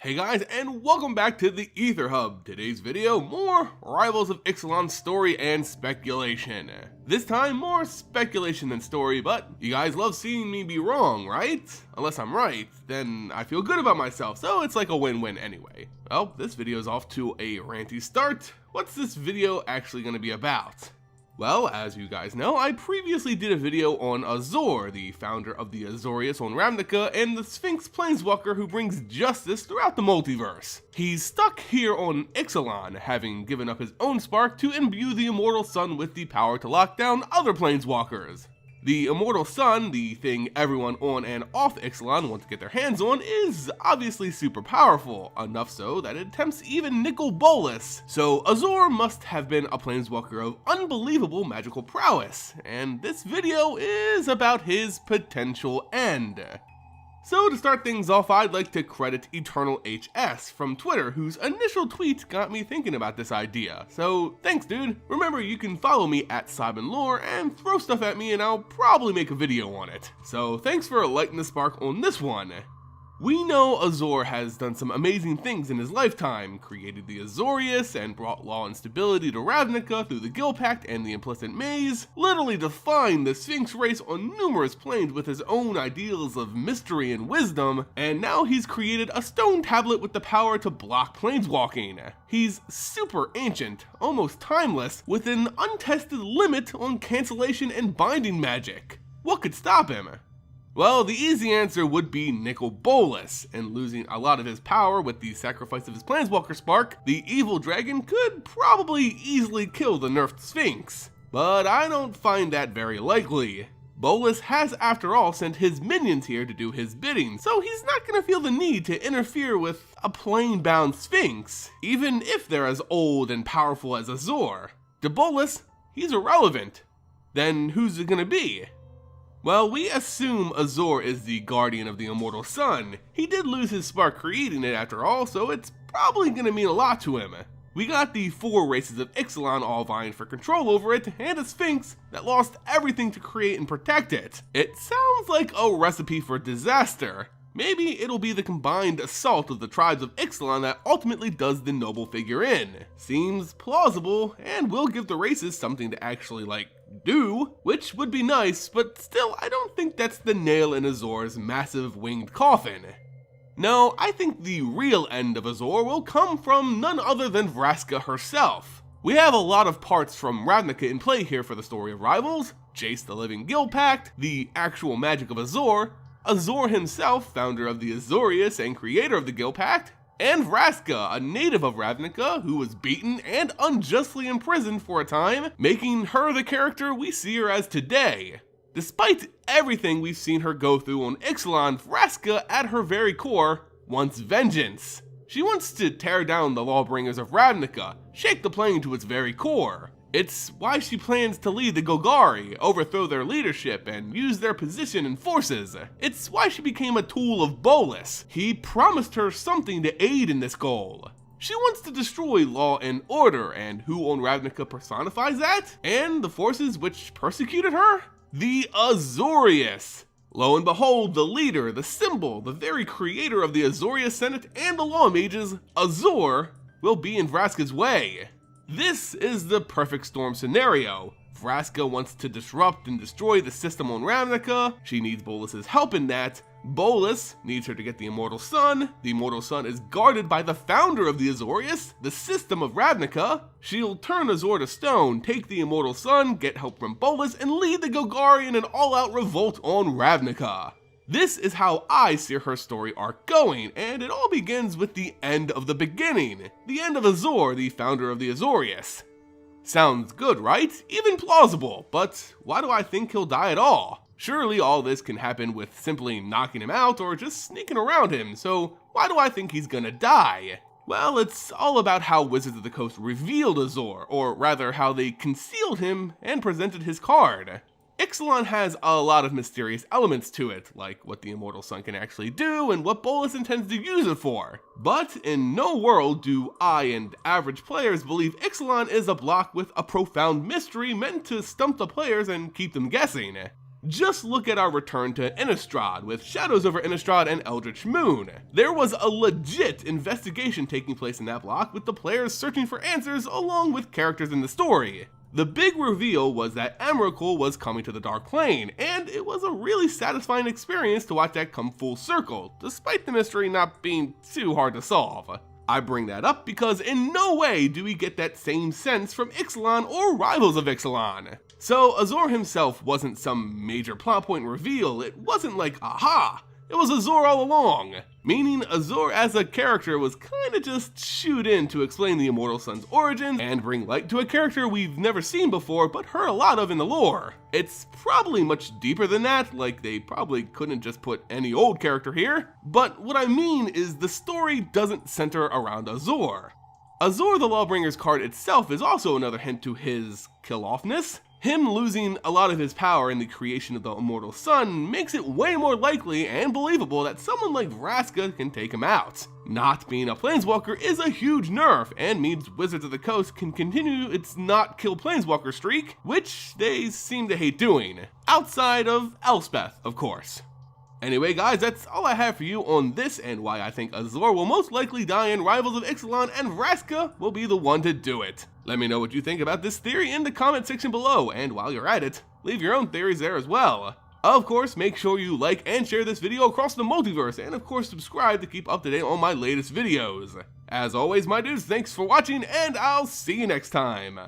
Hey guys, and welcome back to the Aether Hub. Today's video, more Rivals of Ixalan story and speculation. This time, more speculation than story, but you guys love seeing me be wrong, right? Unless I'm right, then I feel good about myself, so it's like a win-win anyway. Well, this video's off to a ranty start. What's this video actually gonna be about? Well, as you guys know, I previously did a video on Azor, the founder of the Azorius on Ravnica, and the Sphinx Planeswalker who brings justice throughout the multiverse. He's stuck here on Ixalan, having given up his own spark to imbue the Immortal Sun with the power to lock down other Planeswalkers. The Immortal Sun, the thing everyone on and off Ixalan want to get their hands on, is obviously super powerful, enough so that it tempts even Nicol Bolas. So Azor must have been a planeswalker of unbelievable magical prowess, and this video is about his potential end. So to start things off, I'd like to credit Eternal HS from Twitter, whose initial tweet got me thinking about this idea. So thanks dude. Remember, you can follow me at SimonLore and throw stuff at me and I'll probably make a video on it. So thanks for lighting the spark on this one. We know Azor has done some amazing things in his lifetime, created the Azorius and brought law and stability to Ravnica through the Guild Pact and the Implicit Maze, literally defined the Sphinx race on numerous planes with his own ideals of mystery and wisdom, and now he's created a stone tablet with the power to block planeswalking. He's super ancient, almost timeless, with an untested limit on cancellation and binding magic. What could stop him? Well, the easy answer would be Nicol Bolas, and losing a lot of his power with the sacrifice of his Planeswalker spark, the evil dragon could probably easily kill the nerfed Sphinx. But I don't find that very likely. Bolas has, after all, sent his minions here to do his bidding, so he's not gonna feel the need to interfere with a plane-bound Sphinx, even if they're as old and powerful as Azor. To Bolas, he's irrelevant. Then who's it gonna be? Well, we assume Azor is the guardian of the Immortal Sun. He did lose his spark creating it after all, so it's probably gonna mean a lot to him. We got the 4 races of Ixalan all vying for control over it, and a Sphinx that lost everything to create and protect it. It sounds like a recipe for disaster. Maybe it'll be the combined assault of the tribes of Ixalan that ultimately does the noble figure in. Seems plausible, and will give the races something to actually, do, which would be nice, but still I don't think that's the nail in Azor's massive winged coffin. No, I think the real end of Azor will come from none other than Vraska herself. We have a lot of parts from Ravnica in play here for the story of Rivals: Jace the Living Guild Pact, the actual magic of Azor, Azor himself, founder of the Azorius and creator of the Guild Pact, and Vraska, a native of Ravnica who was beaten and unjustly imprisoned for a time, making her the character we see her as today. Despite everything we've seen her go through on Ixalan, Vraska, at her very core, wants vengeance. She wants to tear down the Lawbringers of Ravnica, shake the plane to its very core. It's why she plans to lead the Golgari, overthrow their leadership, and use their position and forces. It's why she became a tool of Bolas. He promised her something to aid in this goal. She wants to destroy law and order, and who on Ravnica personifies that? And the forces which persecuted her? The Azorius. Lo and behold, the leader, the symbol, the very creator of the Azorius Senate and the Law Mages, Azor, will be in Vraska's way. This is the perfect storm scenario. Vraska wants to disrupt and destroy the system on Ravnica. She needs Bolas's help in that. Bolas needs her to get the Immortal Sun. The Immortal Sun is guarded by the founder of the Azorius, the system of Ravnica. She'll turn Azor to stone, take the Immortal Sun, get help from Bolas, and lead the Golgari in an all-out revolt on Ravnica. This is how I see her story arc going, and it all begins with the end of the beginning. The end of Azor, the founder of the Azorius. Sounds good, right? Even plausible, but why do I think he'll die at all? Surely all this can happen with simply knocking him out or just sneaking around him, so why do I think he's gonna die? Well, it's all about how Wizards of the Coast revealed Azor, or rather how they concealed him and presented his card. Ixalan has a lot of mysterious elements to it, like what the Immortal Sun can actually do and what Bolas intends to use it for. But in no world do I and average players believe Ixalan is a block with a profound mystery meant to stump the players and keep them guessing. Just look at our return to Innistrad with Shadows over Innistrad and Eldritch Moon. There was a legit investigation taking place in that block with the players searching for answers along with characters in the story. The big reveal was that Emrakul was coming to the Dark Plane, and it was a really satisfying experience to watch that come full circle, despite the mystery not being too hard to solve. I bring that up because in no way do we get that same sense from Ixalan or Rivals of Ixalan. So Azor himself wasn't some major plot point reveal, it wasn't like aha, it was Azor all along. Meaning Azor as a character was kinda just shoot in to explain the Immortal Sun's origins and bring light to a character we've never seen before but heard a lot of in the lore. It's probably much deeper than that, like they probably couldn't just put any old character here, but what I mean is the story doesn't center around Azor. Azor the Lawbringer's card itself is also another hint to his kill-offness. Him losing a lot of his power in the creation of the Immortal Sun makes it way more likely and believable that someone like Vraska can take him out. Not being a Planeswalker is a huge nerf and means Wizards of the Coast can continue its not kill Planeswalker streak, which they seem to hate doing. Outside of Elspeth, of course. Anyway guys, that's all I have for you on this and why I think Azor will most likely die in Rivals of Ixalan and Vraska will be the one to do it. Let me know what you think about this theory in the comment section below, and while you're at it, leave your own theories there as well. Of course, make sure you like and share this video across the multiverse, and of course subscribe to keep up to date on my latest videos. As always my dudes, thanks for watching, and I'll see you next time.